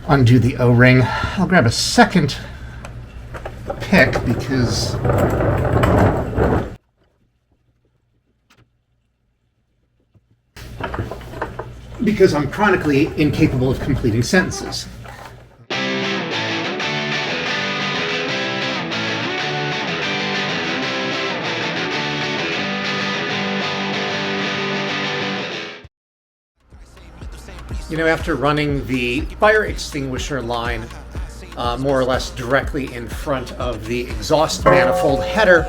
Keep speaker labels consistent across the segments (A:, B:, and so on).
A: undo the O-ring. I'll grab a second pick because I'm chronically incapable of completing sentences. You know, after running the fire extinguisher line more or less directly in front of the exhaust manifold header,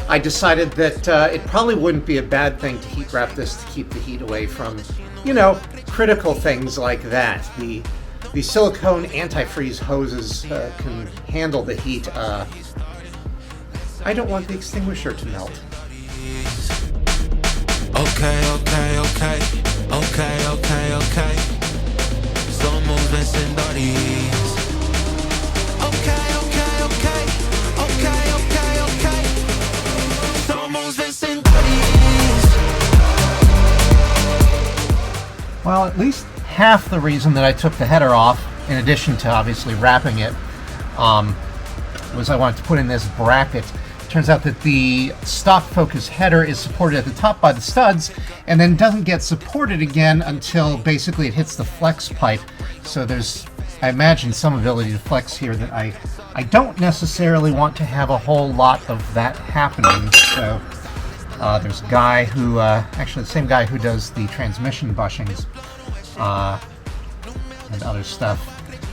A: I decided that it probably wouldn't be a bad thing to heat wrap this to keep the heat away from, you know, critical things like that. The silicone antifreeze hoses can handle the heat. I don't want the extinguisher to melt.
B: Okay. Somos vencedores. Okay. Somos vencedores.
A: Well, at least half the reason that I took the header off, in addition to obviously wrapping it, was I wanted to put in this bracket. Turns out that the stock focus header is supported at the top by the studs and then doesn't get supported again until basically it hits the flex pipe. So there's, I imagine, some ability to flex here that I don't necessarily want to have a whole lot of that happening. So there's a guy who, actually the same guy who does the transmission bushings and other stuff,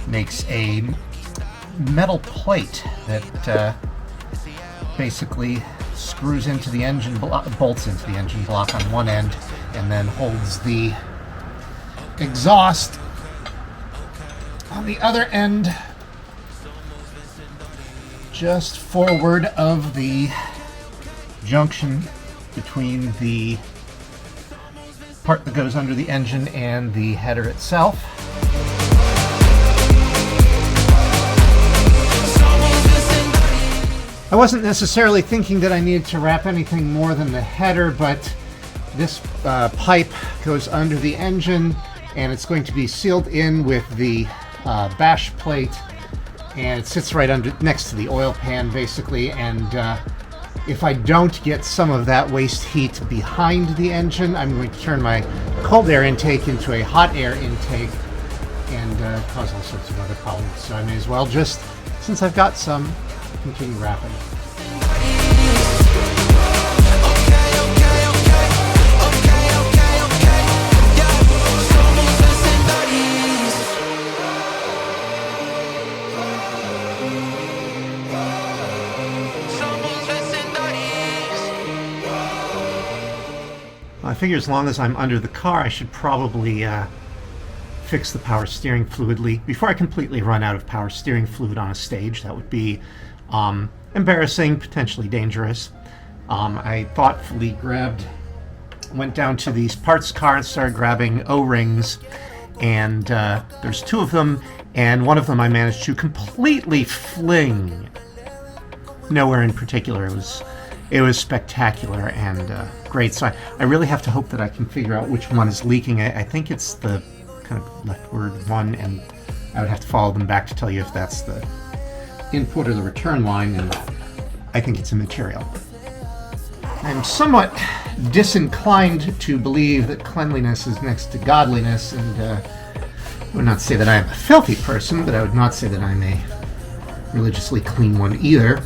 A: makes a metal plate that basically screws into the engine bolts into the engine block on one end and then holds the exhaust on the other end just forward of the junction between the part that goes under the engine and the header itself. I wasn't necessarily thinking that I needed to wrap anything more than the header, but this pipe goes under the engine and it's going to be sealed in with the bash plate, and it sits right under next to the oil pan basically, and if I don't get some of that waste heat behind the engine, I'm going to turn my cold air intake into a hot air intake and cause all sorts of other problems. So I may as well just, since I've got some, continue wrapping. I figure as long as I'm under the car, I should probably fix the power steering fluid leak before I completely run out of power steering fluid on a stage. That would be embarrassing, potentially dangerous. I thoughtfully went down to these parts car and started grabbing O-rings, and there's two of them, and one of them I managed to completely fling. Nowhere in particular. It was spectacular and great. So I really have to hope that I can figure out which one is leaking. I think it's the kind of leftward one, and I would have to follow them back to tell you if that's the input or the return line, and I think it's immaterial. I'm somewhat disinclined to believe that cleanliness is next to godliness, and I would not say that I am a filthy person, but I would not say that I'm a religiously clean one either.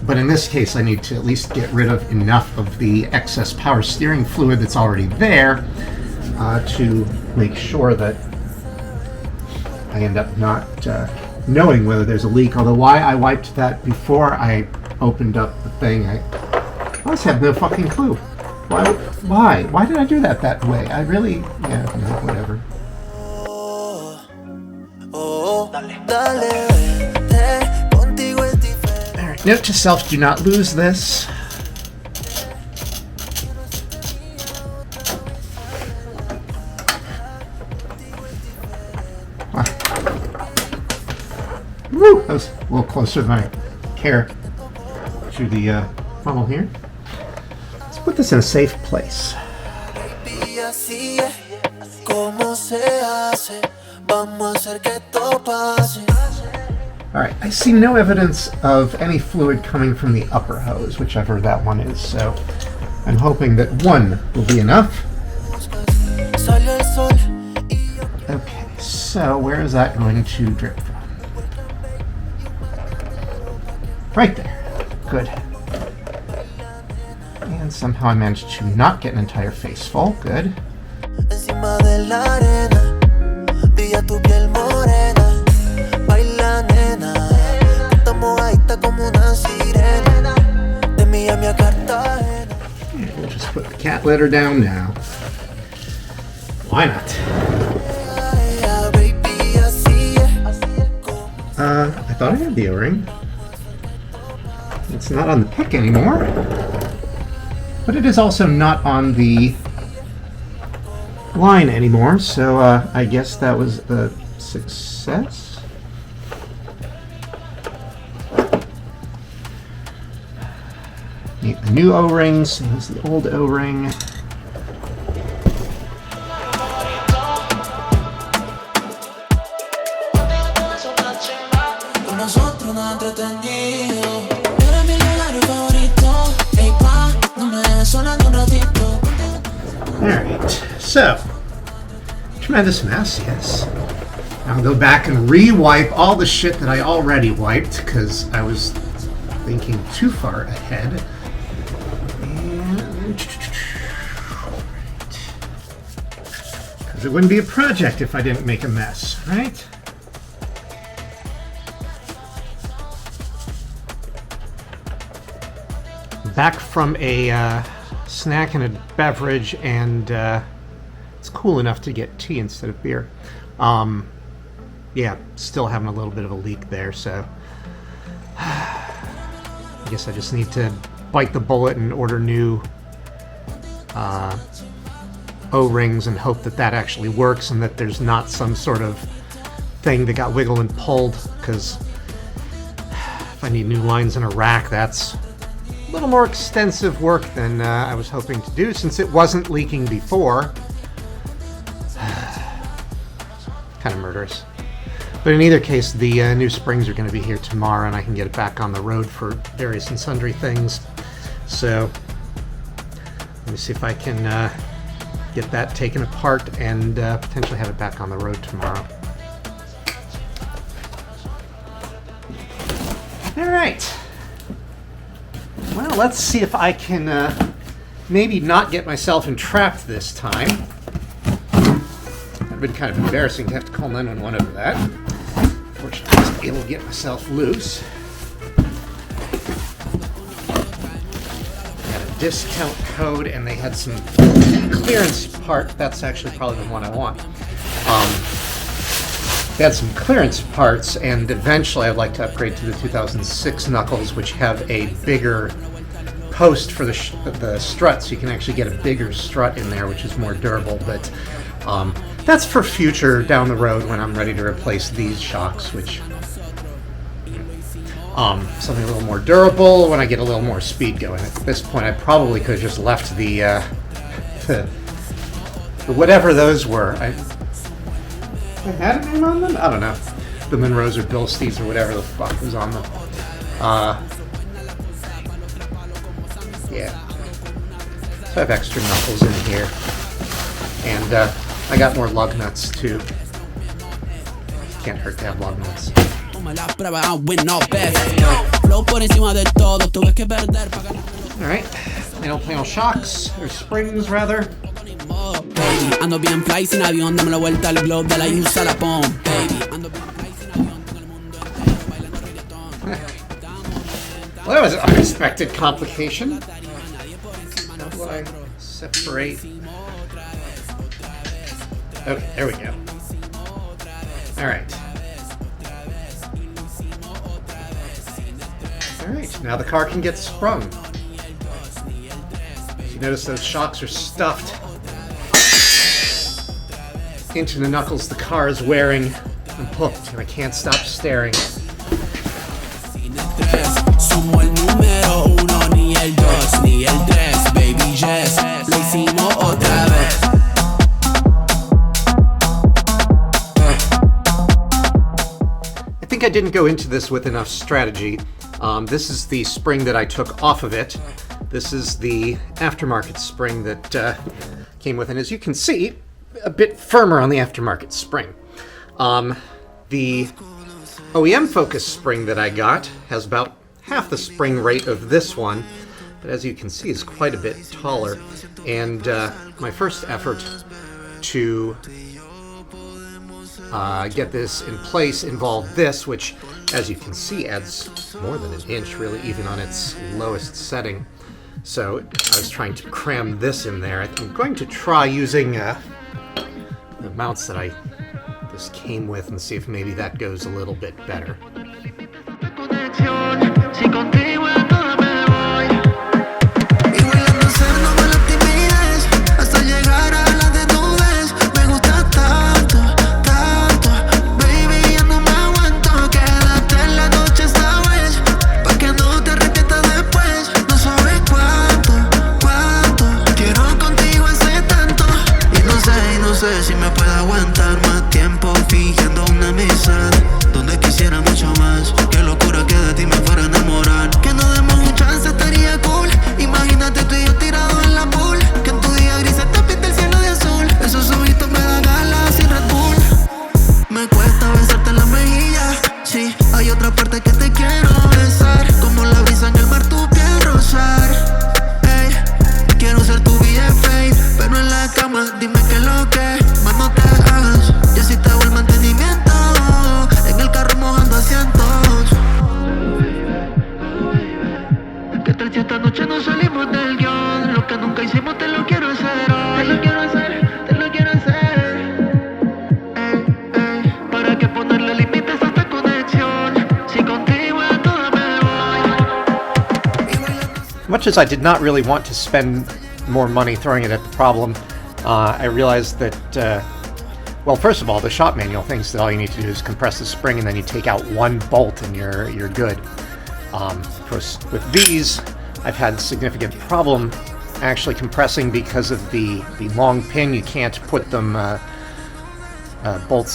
A: But in this case, I need to at least get rid of enough of the excess power steering fluid that's already there to make sure that I end up not knowing whether there's a leak. Although why I wiped that before I opened up the thing, I honestly have no fucking clue. Why did I do that way? I really, yeah, no, whatever. Alright, note to self, do not lose this. Woo! That was a little closer than I care to the funnel here. Let's put this in a safe place. Alright, I see no evidence of any fluid coming from the upper hose, whichever that one is, so I'm hoping that one will be enough. Okay, so where is that going to drip from? Right there. Good. And somehow I managed to not get an entire face full. Good. And we'll just put the cat litter down now. Why not? I thought I had the O-ring. It's not on the pick anymore. But it is also not on the line anymore, so I guess that was a success. Need the new O-rings. Here's the old O-ring. Alright, so, tremendous mess, yes. I'll go back and re-wipe all the shit that I already wiped, because I was thinking too far ahead. And... because it wouldn't be a project if I didn't make a mess, right? Back from a snack and a beverage, and it's cool enough to get tea instead of beer. Yeah, still having a little bit of a leak there, so I guess I just need to bite the bullet and order new O-rings and hope that that actually works and that there's not some sort of thing that got wiggled and pulled, because if I need new lines in a rack, that's a little more extensive work than I was hoping to do, since it wasn't leaking before. Kind of murderous. But in either case, the new springs are going to be here tomorrow, and I can get it back on the road for various and sundry things. So let me see if I can get that taken apart and potentially have it back on the road tomorrow. All right. Well, let's see if I can maybe not get myself entrapped this time. It would have been kind of embarrassing to have to call 911 over that. Fortunately, I was able to get myself loose. Got a discount code, and they had some clearance part. That's actually probably the one I want. They had some clearance parts, and eventually I'd like to upgrade to the 2006 knuckles, which have a bigger post for the strut, so you can actually get a bigger strut in there, which is more durable. But that's for future down the road when I'm ready to replace these shocks, which something a little more durable when I get a little more speed going. At this point, I probably could have just left the whatever those were. I had a name on them? I don't know. The Monroes or Bilsteeds or whatever the fuck was on them. Yeah. So I have extra knuckles in here. And I got more lug nuts too. Can't hurt to have lug nuts. Alright. Panel shocks, or springs rather. Ando bien fly sin avión, dame la vuelta al globe de la usa la pom. Well, that was an unexpected complication. How do I separate? Okay, there we go. Alright. Alright, now the car can get sprung. You notice those shocks are stuffed into the knuckles the car is wearing. I'm hooked and I can't stop staring. think I didn't go into this with enough strategy. This is the spring that I took off of it. This is the aftermarket spring that came with, and as you can see, a bit firmer on the aftermarket spring. The OEM Focus spring that I got has about half the spring rate of this one, but as you can see is quite a bit taller. And my first effort to get this in place involved this, which as you can see adds more than an inch really, even on its lowest setting. So I was trying to cram this in there. I'm going to try using the mounts that this came with and see if maybe that goes a little bit better.
C: Si me puedo aguantar más tiempo fingiendo una amistad donde quisiera mucho más. Qué locura que de ti me fuera a enamorar. Que no demos un chance, estaría cool. Imagínate tú y yo tirados en la pool. Que en tu día gris se te pinta el cielo de azul. Esos ojitos me dan galas sin Red Bull. Me cuesta besarte en la mejilla. Sí, hay otra parte que te quiero besar. Como la brisa en el mar, tu piel rozar. Ey, quiero ser tu BFA, pero en la cama dime que lo que más no te hagas. Yo sí te hago el mantenimiento en el carro mojando asientos. ¿Qué tal si esta noche no salimos del guión? Lo que nunca hicimos te lo quiero hacer hoy. Te lo quiero hacer, te lo quiero hacer. ¿Para qué ponerle límites a esta conexión? Si contigo a toda me voy.
A: Much as I did not really want to spend more money throwing it at the problem, I realized that, well, first of all, the shop manual thinks that all you need to do is compress the spring and then you take out one bolt and you're good. Of course, with these, I've had significant problem actually compressing because of the long pin. You can't put them bolt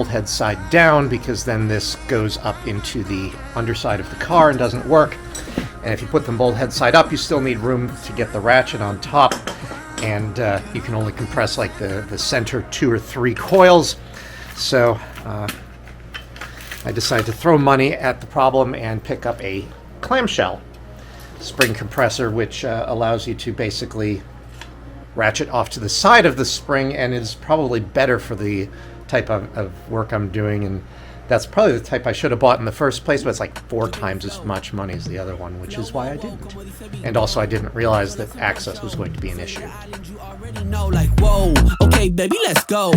A: head side down, because then this goes up into the underside of the car and doesn't work. And if you put them bolt head side up, you still need room to get the ratchet on top. And you can only compress like the center 2 or 3 coils. So I decided to throw money at the problem and pick up a clamshell spring compressor, which allows you to basically ratchet off to the side of the spring, and is probably better for the type of work I'm doing. And that's probably the type I should have bought in the first place, but it's like 4 times as much money as the other one, which is why I didn't. And also I didn't realize that access was going to be an issue.
D: Like, whoa, okay, baby, let's go.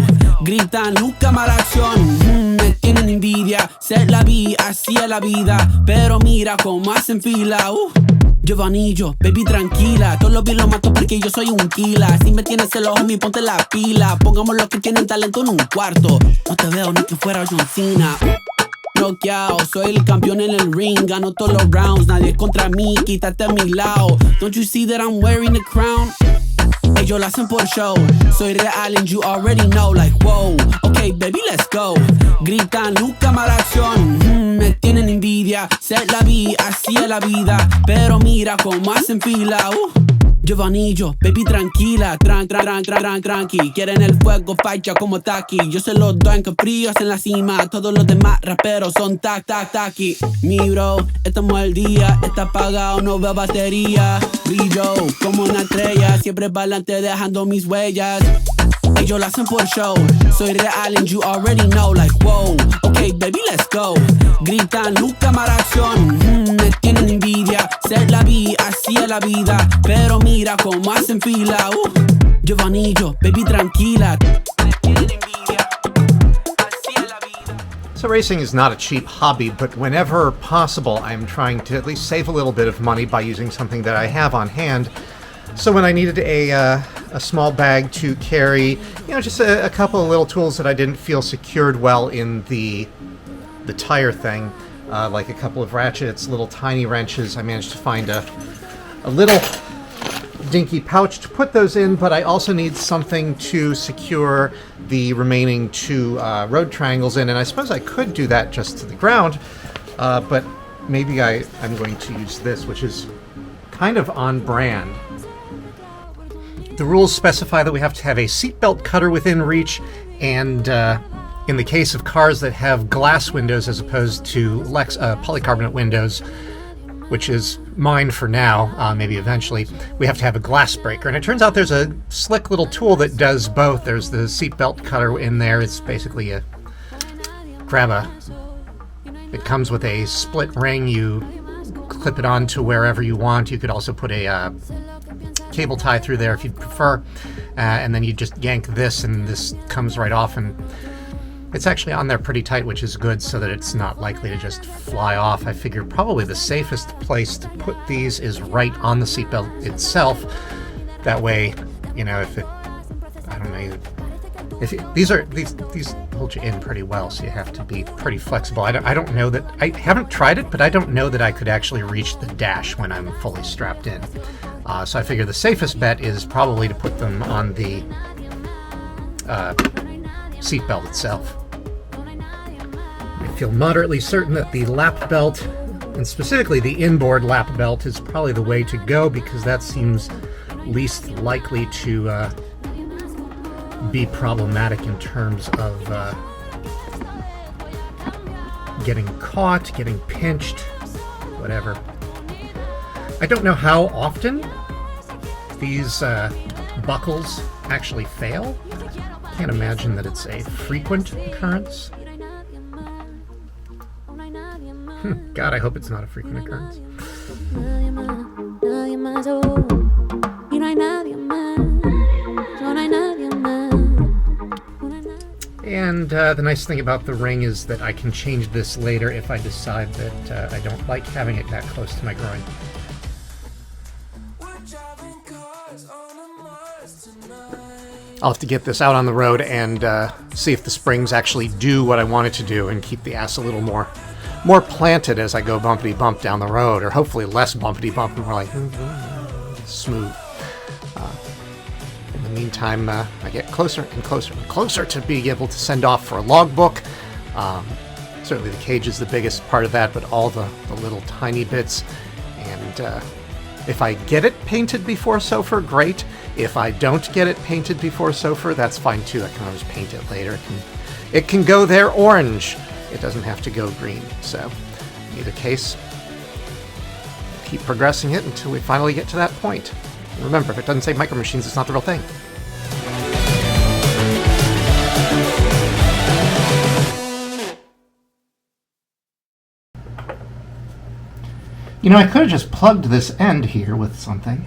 D: Gritan, luz, cámara, acción. Me tienen envidia, se la vi, así es la vida. Pero mira cómo hacen fila. Giovanillo, baby, tranquila. Todos los vi los mato porque yo soy un killer. Si me tienes celos, a mí ponte la pila. Pongamos los que tienen talento en un cuarto. No te veo ni que fuera John Cena. Noqueado, soy el campeón en el ring. Gano todos los rounds, nadie contra mí. Quítate a mi lado. Don't you see that I'm wearing the crown? Ellos lo hacen por show. Soy real and you already know. Like, whoa, okay, baby, let's go. Gritan, luz, cámara, acción. Me tienen envidia, se la vi, así es la vida. Pero mira cómo hacen fila. Giovanillo, baby, tranquila, tranqui. Quieren el fuego, facha como Taki. Yo se los doy en fríos en la cima. Todos los demás raperos son taki. Mi bro, estamos al día. Está apagado, no veo batería. Brillo como una estrella, siempre pa'lante dejando mis huellas. Ellos lo hacen por show. Soy real and you already know. Like, whoa, okay, baby, let's go. Gritan, luz, cámara, acción. Me tienen envidia, se la vi, así es la vida. Pero mira cómo hacen fila. Giovanillo, baby, tranquila. Me tienen envidia, así es la vida.
A: So racing is not a cheap hobby, but whenever possible, I'm trying to at least save a little bit of money by using something that I have on hand. So when I needed a small bag to carry, just a couple of little tools that I didn't feel secured well in the tire thing, like a couple of ratchets, little tiny wrenches, I managed to find a little dinky pouch to put those in, but I also need something to secure the remaining 2 road triangles in, and I suppose I could do that just to the ground, but maybe I'm going to use this, which is kind of on brand. The rules specify that we have to have a seatbelt cutter within reach, and in the case of cars that have glass windows as opposed to polycarbonate windows, which is mine for now, maybe eventually, we have to have a glass breaker. And it turns out there's a slick little tool that does both. There's the seatbelt cutter in there. It's basically it comes with a split ring. You clip it onto wherever you want. You could also put a cable tie through there if you'd prefer. And then you just yank this and this comes right off, and it's actually on there pretty tight, which is good so that it's not likely to just fly off. I figure probably the safest place to put these is right on the seatbelt itself. That way, if it, I don't know, these hold you in pretty well, so you have to be pretty flexible. I don't know that, I haven't tried it, but I don't know that I could actually reach the dash when I'm fully strapped in. So I figure the safest bet is probably to put them on the seatbelt itself. I feel moderately certain that the lap belt, and specifically the inboard lap belt, is probably the way to go, because that seems least likely to be problematic in terms of getting caught, getting pinched, whatever. I don't know how often these buckles actually fail. Can't imagine that it's a frequent occurrence. God, I hope it's not a frequent occurrence. And the nice thing about the ring is that I can change this later if I decide that I don't like having it that close to my groin. I'll have to get this out on the road and see if the springs actually do what I want it to do and keep the ass a little more planted as I go bumpity bump down the road, or hopefully less bumpity bump and more like smooth. In the meantime, I get closer and closer and closer to being able to send off for a logbook. Certainly the cage is the biggest part of that, but all the little tiny bits. And if I get it painted before SOFR, great. If I don't get it painted before SOFR, that's fine too. I can always paint it later. It can go there orange. It doesn't have to go green. So in either case, keep progressing it until we finally get to that point. And remember, if it doesn't say Micro Machines, it's not the real thing. I could have just plugged this end here with something.